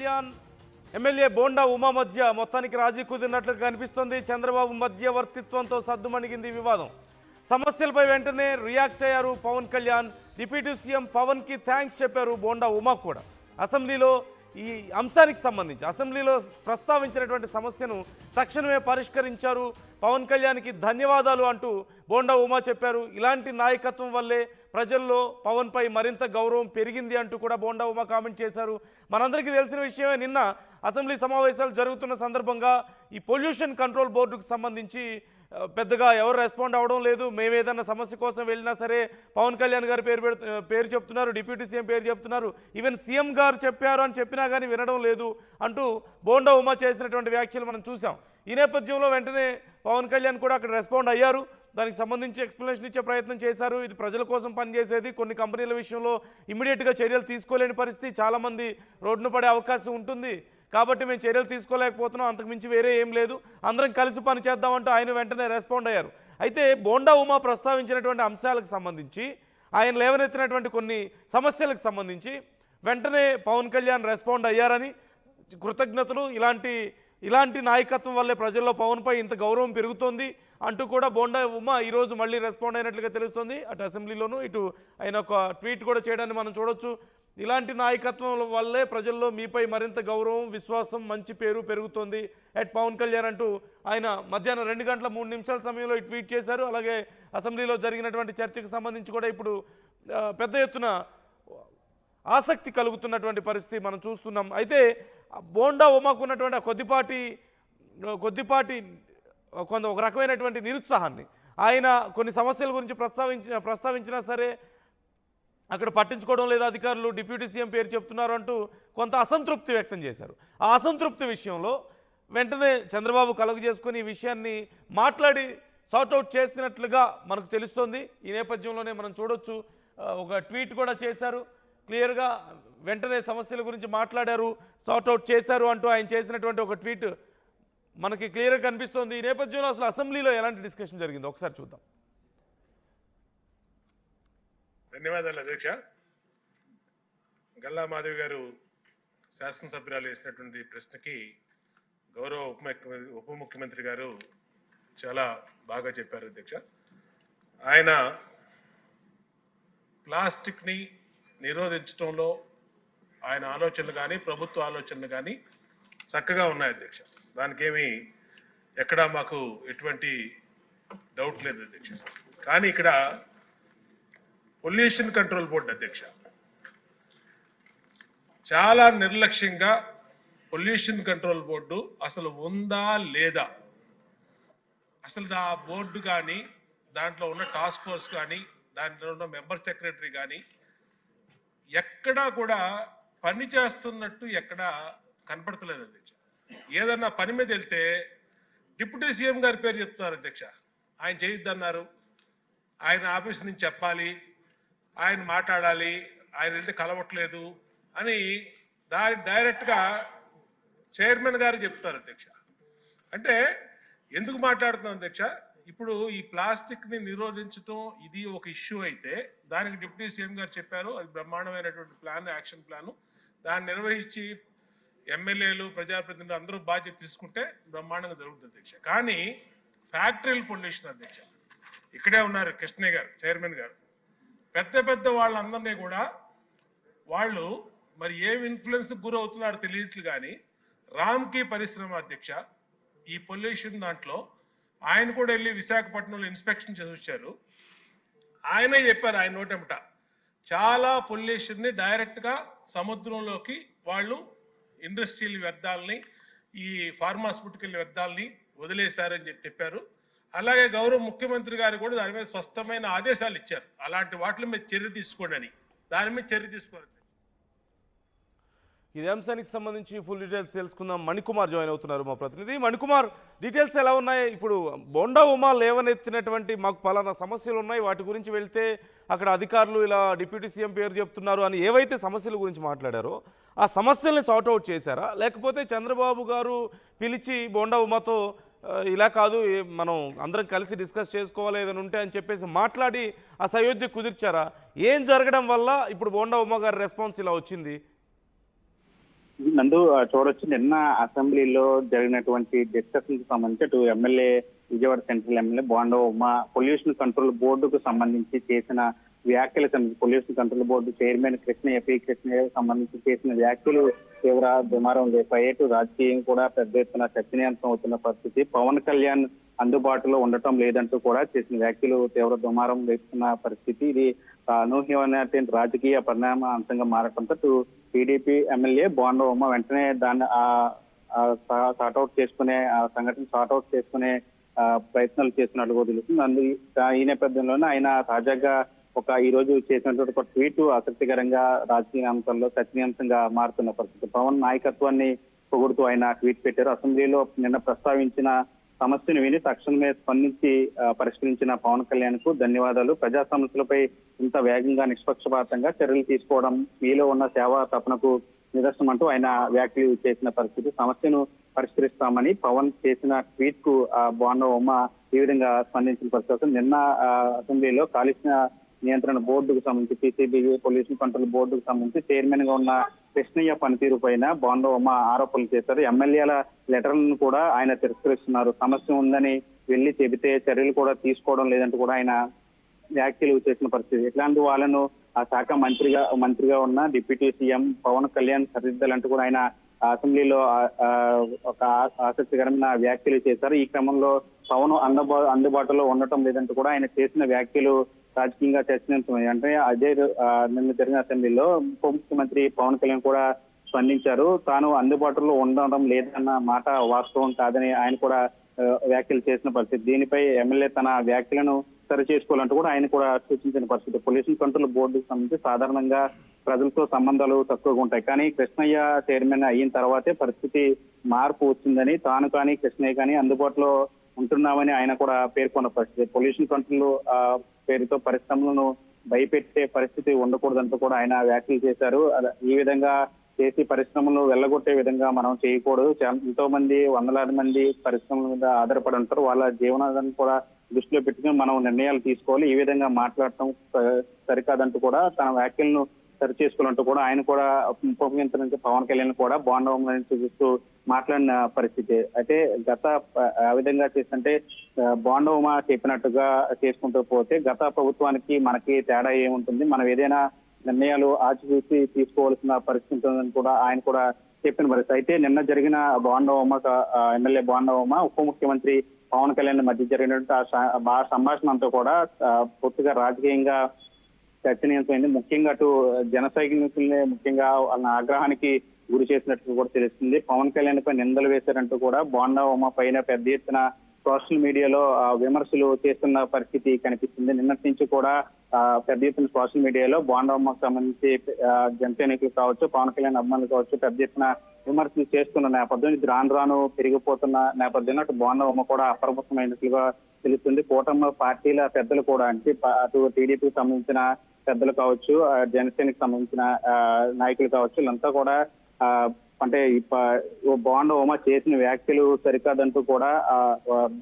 Kalyan MLA bonda Uma మధ్య మొత్తానికి రాజీ కుదిరినట్లు కనిపిస్తోంది. చంద్రబాబు మధ్యవర్తిత్వంతో సద్దుమణిగింది వివాదం. సమస్యలపై వెంటనే రియాక్ట్ అయ్యారు పవన్ కళ్యాణ్. డిప్యూటీ సీఎం పవన్కి థ్యాంక్స్ చెప్పారు బోండా ఉమా కూడా. అసెంబ్లీలో ఈ అంశానికి సంబంధించి అసెంబ్లీలో ప్రస్తావించినటువంటి సమస్యను తక్షణమే పరిష్కరించారు. పవన్ కళ్యాణ్కి ధన్యవాదాలు అంటూ బోండా ఉమా చెప్పారు. ఇలాంటి నాయకత్వం వల్లే ప్రజల్లో పవన్పై మరింత గౌరవం పెరిగింది అంటూ కూడా బోండా ఉమా కామెంట్ చేశారు. మనందరికీ తెలిసిన విషయమే, నిన్న అసెంబ్లీ సమావేశాలు జరుగుతున్న సందర్భంగా ఈ పొల్యూషన్ కంట్రోల్ బోర్డుకు సంబంధించి పెద్దగా ఎవరు రెస్పాండ్ అవ్వడం లేదు. మేము ఏదన్నా సమస్య కోసం వెళ్ళినా సరే పవన్ కళ్యాణ్ గారి పేరు చెప్తున్నారు, డిప్యూటీ సీఎం పేరు చెప్తున్నారు, ఈవెన్ సీఎం గారు చెప్పారు అని చెప్పినా కానీ వినడం లేదు అంటూ బోండా ఉమా చేసినటువంటి వ్యాఖ్యలు మనం చూసాం. ఈ నేపథ్యంలో వెంటనే పవన్ కళ్యాణ్ కూడా అక్కడ రెస్పాండ్ అయ్యారు. దానికి సంబంధించి ఎక్స్ప్లెనేషన్ ఇచ్చే ప్రయత్నం చేశారు. ఇది ప్రజల కోసం పనిచేసేది, కొన్ని కంపెనీల విషయంలో ఇమ్మీడియట్గా చర్యలు తీసుకోలేని పరిస్థితి, చాలామంది రోడ్డున పడే అవకాశం ఉంటుంది కాబట్టి మేము చర్యలు తీసుకోలేకపోతున్నాం, అంతకుమించి వేరే ఏం లేదు, అందరం కలిసి పనిచేద్దామంటూ ఆయన వెంటనే రెస్పాండ్ అయ్యారు. అయితే బోండా ఉమా ప్రస్తావించినటువంటి అంశాలకు సంబంధించి, ఆయన లేవనెత్తినటువంటి కొన్ని సమస్యలకు సంబంధించి వెంటనే పవన్ కళ్యాణ్ రెస్పాండ్ అయ్యారని, కృతజ్ఞతలు, ఇలాంటి నాయకత్వం వల్లే ప్రజల్లో పవన్పై ఇంత గౌరవం పెరుగుతోంది అంటూ కూడా బోండా ఉమా ఈరోజు మళ్ళీ రెస్పాండ్ అయినట్లుగా తెలుస్తుంది. అటు అసెంబ్లీలోనూ ఇటు ఆయన ఒక ట్వీట్ కూడా చేయడాన్ని మనం చూడొచ్చు. ఇలాంటి నాయకత్వం వల్లే ప్రజల్లో మీపై మరింత గౌరవం, విశ్వాసం, మంచి పేరు పెరుగుతోంది అట్ పవన్ కళ్యాణ్ అంటూ ఆయన మధ్యాహ్నం 2:03 సమయంలో ఈ ట్వీట్ చేశారు. అలాగే అసెంబ్లీలో జరిగినటువంటి చర్చకు సంబంధించి కూడా ఇప్పుడు పెద్ద ఎత్తున ఆసక్తి కలుగుతున్నటువంటి పరిస్థితి మనం చూస్తున్నాం. అయితే బోండా ఉమాకు ఉన్నటువంటి కొద్దిపాటి ఒక రకమైనటువంటి నిరుత్సాహాన్ని, ఆయన కొన్ని సమస్యల గురించి ప్రస్తావించినా సరే అక్కడ పట్టించుకోవడం లేదా అధికారులు, డిప్యూటీ సీఎం పేరు చెప్తున్నారు అంటూ కొంత అసంతృప్తి వ్యక్తం చేశారు. ఆ అసంతృప్తి విషయంలో వెంటనే చంద్రబాబు కలుగు చేసుకుని ఈ విషయాన్ని మాట్లాడి సార్ట్అవుట్ చేసినట్లుగా మనకు తెలుస్తోంది. ఈ నేపథ్యంలోనే మనం చూడొచ్చు, ఒక ట్వీట్ కూడా చేశారు. క్లియర్గా వెంటనే సమస్యల గురించి మాట్లాడారు, సార్ట్అవుట్ చేశారు అంటూ ఆయన చేసినటువంటి ఒక ట్వీట్ మనకి క్లియర్గా కనిపిస్తోంది. ఈ నేపథ్యంలో అసలు అసెంబ్లీలో ఎలాంటి డిస్కషన్ జరిగిందో ఒకసారి చూద్దాం. ధన్యవాదాలు అధ్యక్ష. గల్లా మాధవి గారు శాసనసభ్యురాలు వేసినటువంటి ప్రశ్నకి గౌరవ ఉప ముఖ్యమంత్రి గారు చాలా బాగా చెప్పారు అధ్యక్ష. ఆయన ప్లాస్టిక్ని నిరోధించడంలో ఆయన ఆలోచనలు కానీ ప్రభుత్వ ఆలోచనలు కానీ చక్కగా ఉన్నాయి అధ్యక్ష. దానికేమి ఎక్కడా మాకు ఎటువంటి డౌట్ లేదు అధ్యక్ష. కానీ ఇక్కడ పొల్యూషన్ కంట్రోల్ బోర్డు అధ్యక్ష చాలా నిర్లక్ష్యంగా పొల్యూషన్ కంట్రోల్ బోర్డు అసలు ఉందా లేదా, అసలు ఆ బోర్డు కానీ దాంట్లో ఉన్న టాస్క్ ఫోర్స్ కానీ దాంట్లో ఉన్న మెంబర్ సెక్రటరీ కానీ ఎక్కడా కూడా పని చేస్తున్నట్టు ఎక్కడా కనపడతలేదు అధ్యక్ష. ఏదన్నా పని మీద వెళ్తే డిప్యూటీ సీఎం గారి పేరు చెప్తున్నారు అధ్యక్ష. ఆయన చేయొద్దన్నారు, ఆయన ఆఫీస్ నుంచి చెప్పాలి, ఆయన మాట్లాడాలి, ఆయన వెళ్తే కలవట్లేదు అని డైరెక్ట్గా చైర్మన్ గారు చెప్తారు అధ్యక్ష. అంటే ఎందుకు మాట్లాడుతున్నాం అధ్యక్ష, ఇప్పుడు ఈ ప్లాస్టిక్ని నిరోధించడం ఇది ఒక ఇష్యూ అయితే దానికి డిప్యూటీ సీఎం గారు చెప్పారు, అది బ్రహ్మాండమైనటువంటి ప్లాన్, యాక్షన్ ప్లాను. దాన్ని నిర్వహించి ఎమ్మెల్యేలు, ప్రజాప్రతినిధులు అందరూ బాధ్యత తీసుకుంటే బ్రహ్మాండంగా జరుగుతుంది అధ్యక్ష. కానీ ఫ్యాక్టరీల పొల్యూషన్ అధ్యక్ష, ఇక్కడే ఉన్నారు కృష్ణయ్య గారు, చైర్మన్ గారు, పెద్ద వాళ్ళందరినీ కూడా వాళ్ళు మరి ఏం ఇన్ఫ్లుయెన్స్కి గురవుతున్నారో తెలియట్లు. కానీ రామ్కి పరిశ్రమ అధ్యక్ష ఈ పొల్యూషన్ దాంట్లో ఆయన కూడా వెళ్ళి విశాఖపట్నంలో ఇన్స్పెక్షన్ చేసి వచ్చారు. ఆయనే చెప్పారు, ఆయన నోటెంట చాలా పొల్యూషన్ని డైరెక్ట్గా సముద్రంలోకి వాళ్ళు ఇండస్ట్రియల్ వ్యర్థాలని, ఈ ఫార్మాస్యూటికల్ వ్యర్థాలని వదిలేశారని చెప్పారు. అలాగే గౌరవ ముఖ్యమంత్రి గారు కూడా దాని మీద స్పష్టమైన ఆదేశాలు ఇచ్చారు, అలాంటి వాటి మీద చర్య తీసుకోండి అని. దాని మీద చర్య తీసుకోవాలి. ఇదే అంశానికి సంబంధించి ఫుల్ డీటెయిల్స్ తెలుసుకుందాం. మణికుమార్ జాయిన్ అవుతున్నారు, మా ప్రతినిధి. మణికుమార్, డీటెయిల్స్ ఎలా ఉన్నాయి? ఇప్పుడు బోండా ఉమా లేవనెత్తినటువంటి మాకు పలానా సమస్యలు ఉన్నాయి, వాటి గురించి వెళ్తే అక్కడ అధికారులు ఇలా డిప్యూటీ సీఎం పేరు చెప్తున్నారు అని ఏవైతే సమస్యల గురించి మాట్లాడారో ఆ సమస్యల్ని సార్ట్అవుట్ చేశారా, లేకపోతే చంద్రబాబు గారు పిలిచి బోండా ఉమాతో ఇలా కాదు, మనం అందరం కలిసి డిస్కస్ చేసుకోవాలి ఏదైనా ఉంటే అని చెప్పేసి మాట్లాడి ఆ సయోధ్య కుదిర్చారా? ఏం జరగడం వల్ల ఇప్పుడు బోండా ఉమా గారి రెస్పాన్స్ ఇలా వచ్చింది? నందు చూడొచ్చు నిన్న అసెంబ్లీలో జరిగినటువంటి డిస్కషన్ సంబంధించి అటు MLA Vijayawada central MLA Bonda Uma pollution control బోర్డుకు సంబంధించి చేసిన వ్యాఖ్యలు pollution control board chairman Krishnaiah సంబంధించి చేసిన వ్యాఖ్యలు తీవ్ర దుమారం రేపాయేటు రాజకీయం కూడా పెద్ద ఎత్తున చర్చనీయాంశం అవుతున్న పరిస్థితి. పవన్ కళ్యాణ్ అందుబాటులో ఉండటం లేదంటూ కూడా చేసిన వ్యాఖ్యలు తీవ్ర దుమారం రేపుతున్న పరిస్థితి. ఇది అనూహ్యమైనటువంటి రాజకీయ పరిణామ అంశంగా మారటంతో టీడీపీ ఎమ్మెల్యే బోండా ఉమ వెంటనే దాన్ని సార్ట్అవుట్ చేసుకునే సంఘటన సార్ట్అవుట్ చేసుకునే ప్రయత్నాలు చేస్తున్నట్లుగా తెలుస్తుంది. ఈ నేపథ్యంలోనే ఆయన తాజాగా ఈ రోజు చేసినటువంటి ఒక ట్వీట్ ఆసక్తికరంగా రాజకీయ అంశాల్లో చర్చనీయాంశంగా మారుతున్న పరిస్థితి. పవన్ నాయకత్వాన్ని పొగుడుతూ ఆయన ట్వీట్ పెట్టారు. అసెంబ్లీలో నిన్న ప్రస్తావించిన సమస్యను విని తక్షణమే స్పందించి పరిష్కరించిన పవన్ కళ్యాణ్ కు ధన్యవాదాలు. ప్రజా సమస్యలపై ఇంత వేగంగా నిష్పక్షపాతంగా చర్యలు తీసుకోవడం మీలో ఉన్న సేవా తపనకు నిదర్శనం అంటూ ఆయన వ్యాఖ్యలు చేసిన పరిస్థితి. సమస్యను పరిష్కరిస్తామని పవన్ చేసిన ట్వీట్ కు బోండా ఉమ ఈ విధంగా స్పందించిన పరిస్థితి. నిన్న అసెంబ్లీలో కాలుష్య నియంత్రణ బోర్డుకు సంబంధించి పీసీబీ పొల్యూషన్ కంట్రోల్ బోర్డుకు సంబంధించి చైర్మన్ గా ఉన్న కృష్ణయ్య పనితీరు పైన బోండా ఉమ ఆరోపణలు చేశారు. ఎమ్మెల్యేల లెటర్లను కూడా ఆయన తిరస్కరిస్తున్నారు. సమస్య ఉందని వెళ్లి చెబితే చర్యలు కూడా తీసుకోవడం లేదంటూ కూడా ఆయన వ్యాఖ్యలు చేసిన పరిస్థితి. ఇట్లాంటి వాళ్ళను ఆ శాఖ మంత్రిగా ఉన్న డిప్యూటీ సీఎం పవన్ కళ్యాణ్ సరిదిద్దాలంటూ కూడా ఆయన అసెంబ్లీలో ఒక ఆసక్తికరమైన వ్యాఖ్యలు చేశారు. ఈ క్రమంలో పవన్ అందుబాటులో ఉండటం లేదంటూ కూడా ఆయన చేసిన వ్యాఖ్యలు రాజకీయంగా చర్చనీయాంశమయ్యాయి. అంటే అదే నిన్న జరిగిన అసెంబ్లీలో ఉప ముఖ్యమంత్రి పవన్ కళ్యాణ్ కూడా స్పందించారు. తాను అందుబాటులో ఉండడం లేదన్న మాట వాస్తవం కాదని ఆయన కూడా వ్యాఖ్యలు చేసిన పరిస్థితి. దీనిపై ఎమ్మెల్యే తన వ్యాఖ్యలను సరి చేసుకోవాలంటూ కూడా ఆయన కూడా సూచించిన పరిస్థితి. పొల్యూషన్ కంట్రోల్ బోర్డుకు సంబంధించి సాధారణంగా ప్రజలతో సంబంధాలు తక్కువగా ఉంటాయి. కానీ కృష్ణయ్య చైర్మన్ అయిన తర్వాతే పరిస్థితి మార్పు వచ్చిందని తాను కానీ కృష్ణయ్య కానీ అందుబాటులో ఉంటున్నామని ఆయన కూడా పేర్కొన్న పరిస్థితి. పొల్యూషన్ కంట్రోల్ పేరుతో పరిశ్రమలను భయపెట్టే పరిస్థితి ఉండకూడదంటూ కూడా ఆయన వ్యాఖ్యలు చేశారు. ఈ విధంగా చేసి పరిశ్రమలు వెళ్ళగొట్టే విధంగా మనం చేయకూడదు. ఎంతో మంది వందలాది మంది పరిశ్రమల మీద ఆధారపడి ఉంటారు. వాళ్ళ జీవనాధారాన్ని కూడా దృష్టిలో పెట్టుకుని మనం నిర్ణయాలు తీసుకోవాలి. ఈ విధంగా మాట్లాడటం సరికాదంటూ కూడా తన వ్యాఖ్యలను సరి చేసుకోవాలంటూ కూడా ఆయన కూడా ఉప ముఖ్యమంత్రి పవన్ కళ్యాణ్ కూడా బోండా ఉమ చూపిస్తూ మాట్లాడిన పరిస్థితి. అయితే ఆ విధంగా చేస్తుంటే బోండా ఉమ చెప్పినట్టుగా చేసుకుంటూ పోతే గత ప్రభుత్వానికి మనకి తేడా ఏముంటుంది, మనం ఏదైనా నిర్ణయాలు ఆచితూచి తీసుకోవాల్సిన పరిస్థితి ఉంటుందని కూడా ఆయన కూడా చెప్పిన పరిస్థితి. అయితే నిన్న జరిగిన బోండా ఉమ ఎమ్మెల్యే బోండా ఉమ ఉప ముఖ్యమంత్రి పవన్ కళ్యాణ్ మధ్య జరిగినటువంటి ఆ సంభాషణ అంతా కూడా పూర్తిగా రాజకీయంగా చర్చనీయాంశమైంది. ముఖ్యంగా అటు జన సైనికుల్ని ముఖ్యంగా వాళ్ళ ఆగ్రహానికి గురి చేసినట్టు కూడా తెలుస్తుంది. పవన్ కళ్యాణ్ పై నిందలు వేశారంటూ కూడా బోండా ఉమ పైన పెద్ద ఎత్తున సోషల్ మీడియాలో విమర్శలు చేస్తున్న పరిస్థితి కనిపిస్తుంది. నిన్నటి నుంచి కూడా పెద్ద ఎత్తున సోషల్ మీడియాలో బోండా ఉమకు సంబంధించి జన సైనికులు కావచ్చు, పవన్ కళ్యాణ్ అభిమానులు కావచ్చు పెద్ద ఎత్తున విమర్శలు చేస్తున్న నేపథ్యం, ఇది రాను పెరిగిపోతున్న నేపథ్యంలో అటు బోండా ఉమ కూడా అప్రమత్తమైనట్లుగా తెలుస్తుంది. కూటమి పార్టీల పెద్దలు కూడా అంటే అటు టీడీపీకి సంబంధించిన పెద్దలు కావచ్చు, జనసేనకి సంబంధించిన నాయకులు కావచ్చు, వీళ్ళంతా కూడా అంటే బోండా ఉమ చేసిన వ్యాఖ్యలు సరికాదంటూ కూడా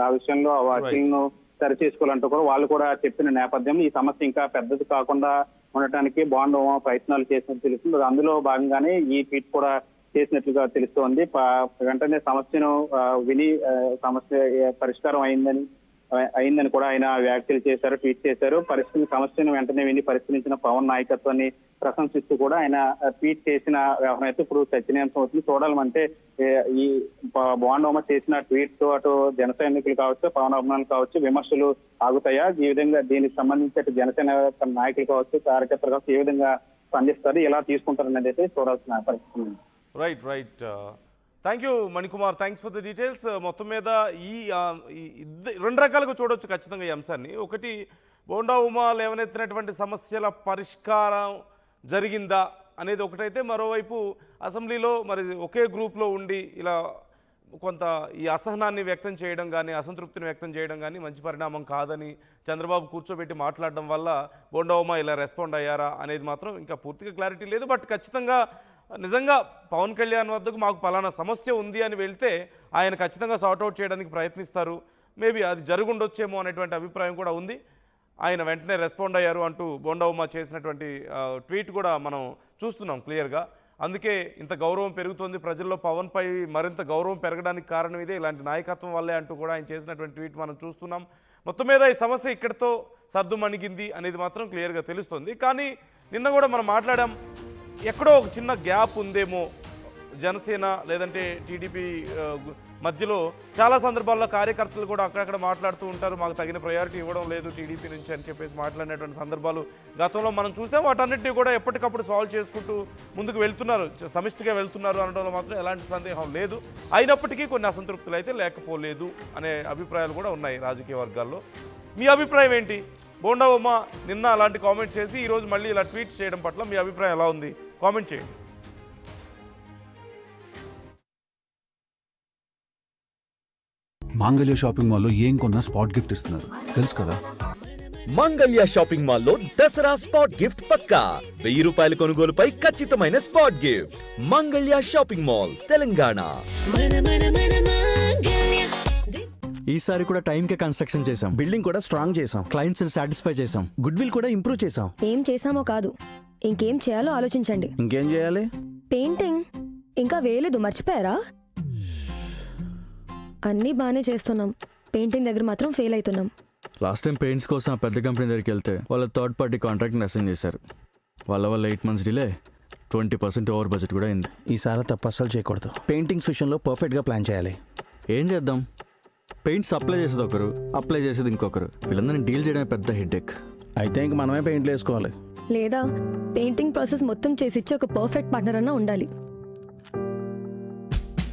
ఆ విషయంలో ఆ వ్యాఖ్యలను సరి చేసుకోవాలంటూ కూడా వాళ్ళు కూడా చెప్పిన నేపథ్యం ఈ సమస్య ఇంకా పెద్దది కాకుండా ఉండటానికి బోండా ఉమ ప్రయత్నాలు చేసినట్టు తెలుస్తుంది. అందులో భాగంగానే ఈ ట్వీట్ కూడా చేసినట్లుగా తెలుస్తోంది. వెంటనే సమస్యను విని సమస్య పరిష్కారం అయిందని కూడా ఆయన వ్యాఖ్యలు చేశారు, ట్వీట్ చేశారు. సమస్యను వెంటనే విని పరిష్కరించిన పవన్ నాయకత్వాన్ని ప్రశంసిస్తూ కూడా ఆయన ట్వీట్ చేసిన వ్యవహారం అయితే ఇప్పుడు చర్చనీయాంశం అవుతుంది. చూడాలంటే ఈ బోండా ఉమ చేసిన ట్వీట్ తో అటు జన సైనికులు కావచ్చు, పవన్ అభిమానులు కావచ్చు విమర్శలు ఆగుతాయా? ఈ విధంగా దీనికి సంబంధించి అటు జనసేన నాయకులు కావచ్చు, కార్యకర్తలు కావచ్చు ఏ విధంగా స్పందిస్తారు, ఎలా తీసుకుంటారు అనేది అయితే చూడాల్సిన పరిస్థితి. Right. Thank you Manikumar, thanks for the details. మొత్తం మీద ఈ రెండు రకాలుగా చూడవచ్చు ఖచ్చితంగా ఈ అంశాన్ని. ఒకటి, బోండా ఉమ లేవనెత్తినటువంటి సమస్యల పరిష్కారం జరిగిందా అనేది ఒకటైతే, మరోవైపు అసెంబ్లీలో మరి ఒకే గ్రూప్లో ఉండి ఇలా కొంత ఈ అసహనాన్ని వ్యక్తం చేయడం కానీ అసంతృప్తిని వ్యక్తం చేయడం కానీ మంచి పరిణామం కాదని చంద్రబాబు కూర్చోబెట్టి మాట్లాడడం వల్ల బోండా ఉమ ఇలా రెస్పాండ్ అయ్యారా అనేది మాత్రం ఇంకా పూర్తిగా క్లారిటీ లేదు. బట్ ఖచ్చితంగా నిజంగా పవన్ కళ్యాణ్ వద్దకు మాకు పలానా సమస్య ఉంది అని వెళ్తే ఆయన ఖచ్చితంగా సార్ట్అవుట్ చేయడానికి ప్రయత్నిస్తారు. మేబీ అది జరుగుండొచ్చేమో అనేటువంటి అభిప్రాయం కూడా ఉంది. ఆయన వెంటనే రెస్పాండ్ అయ్యారు అంటూ బోండా ఉమ చేసినటువంటి ట్వీట్ కూడా మనం చూస్తున్నాం క్లియర్గా. అందుకే ఇంత గౌరవం పెరుగుతుంది ప్రజల్లో పవన్పై మరింత గౌరవం పెరగడానికి కారణం ఇదే, ఇలాంటి నాయకత్వం వల్లే అంటూ కూడా ఆయన చేసినటువంటి ట్వీట్ మనం చూస్తున్నాం. మొత్తం మీద ఈ సమస్య ఇక్కడితో సద్దుమణిగింది అనేది మాత్రం క్లియర్గా తెలుస్తుంది. కానీ నిన్న కూడా మనం మాట్లాడాం, ఎక్కడో ఒక చిన్న గ్యాప్ ఉందేమో జనసేన లేదంటే టీడీపీ మధ్యలో. చాలా సందర్భాల్లో కార్యకర్తలు కూడా అక్కడక్కడ మాట్లాడుతూ ఉంటారు, మాకు తగిన ప్రయారిటీ ఇవ్వడం లేదు టీడీపీ నుంచి అని చెప్పేసి మాట్లాడినటువంటి సందర్భాలు గతంలో మనం చూసాం. వాటన్నిటిని కూడా ఎప్పటికప్పుడు సాల్వ్ చేసుకుంటూ ముందుకు వెళ్తున్నారు, సమిష్టిగా వెళ్తున్నారు అనడంలో మాత్రం ఎలాంటి సందేహం లేదు. అయినప్పటికీ కొన్ని అసంతృప్తులు అయితే లేకపోలేదు అనే అభిప్రాయాలు కూడా ఉన్నాయి రాజకీయ వర్గాల్లో. మీ అభిప్రాయం ఏంటి? బోండా ఉమ నిన్న అలాంటి కామెంట్స్ చేసి ఈరోజు మళ్ళీ ఇలా ట్వీట్ చేయడం పట్ల మీ అభిప్రాయం ఎలా ఉంది? కామెంట్ చేయండి. మాంగళ్య షాపింగ్ మాల్లో ఏం కొన్నా స్పాట్ గిఫ్ట్ ఇస్తున్నారు తెలుసు కదా. మంగళ్య షాపింగ్ మాల్లో దసరా స్పాట్ గిఫ్ట్ పక్కా 1000 రూపాయల కొనుగోలుపై ఖచ్చితమైన spot gift. Mangalya shopping mall, Telangana. ఈసారి కూడా టైంకే కన్స్ట్రక్షన్ చేసాం, బిల్డింగ్ కూడా స్ట్రాంగ్ చేసాం, క్లయింట్స్ ని సాటిస్ఫై చేసాం, గుడ్ విల్ కూడా ఇంప్రూవ్ చేసాం. ఏం చేసామో కాదు, ఇంకేం చేయాలో ఆలోచించండి. ఇంకేం చేయాలి? పెయింటింగ్ ఇంకా వేయలేదు, మర్చిపోయారా? అన్నీ బాగానే చేస్తున్నాం, పెయింటింగ్ దగ్గర మాత్రం ఫెయిల్ అవుతున్నాం. లాస్ట్ టైం పెయింట్స్ కోసం ఆ పెద్ద కంపెనీ దగ్గరికి వెళ్తే వాళ్ళ థర్డ్ పార్టీ కాంట్రాక్ట్ని అసైన్ చేశారు. వాళ్ళ 8 months డిలే, 20% ఓవర్ బడ్జెట్ కూడా అయింది. ఈసారి తప్పు అస్సలు చేయకూడదు. పెయింటింగ్స్ విషయంలో పర్ఫెక్ట్గా ప్లాన్ చేయాలి. ఏం చేద్దాం, పెయింట్స్ అప్లై చేసేది ఒకరు, అప్లై చేసేది ఇంకొకరు, వీళ్ళందరినీ డీల్ చేయడమే పెద్ద హెడ్ఏక్. అయితే ఇంక మనమే పెయింట్లు వేసుకోవాలి. లేదా పెయింటింగ్ ప్రాసెస్ మొత్తం చేసిచ్చి ఒక పర్ఫెక్ట్ పార్ట్నర్ అన్నా ఉండాలి.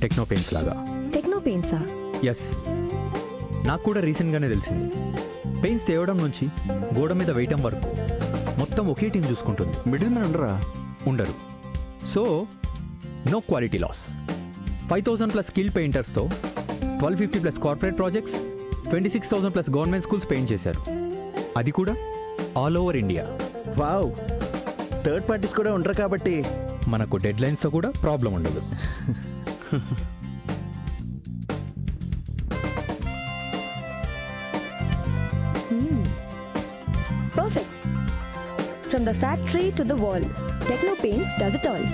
టెక్నో పెయింట్స్ లాగా. టెక్నో పెయింట్సా? ఎస్, నాకు కూడా రీసెంట్గానే తెలిసింది. పెయింట్స్ తేవడం నుంచి గోడ మీద వేయటం వరకు మొత్తం ఒకే టీం చూసుకుంటుంది. మిడిల్ మ్యాన్ ఉండరా? ఉండరు. So no quality loss. 5000+ skill పెయింటర్స్తో 1250+ corporate projects, 26,000+ government schools paint చేశారు. అది కూడా all over India. Wow, third parties కూడా ఉంటారు కాబట్టి మనకు డెడ్ లైన్స్తో కూడా ప్రాబ్లం ఉండదు. Perfect. From the factory to the wall, Techno Paints does it all.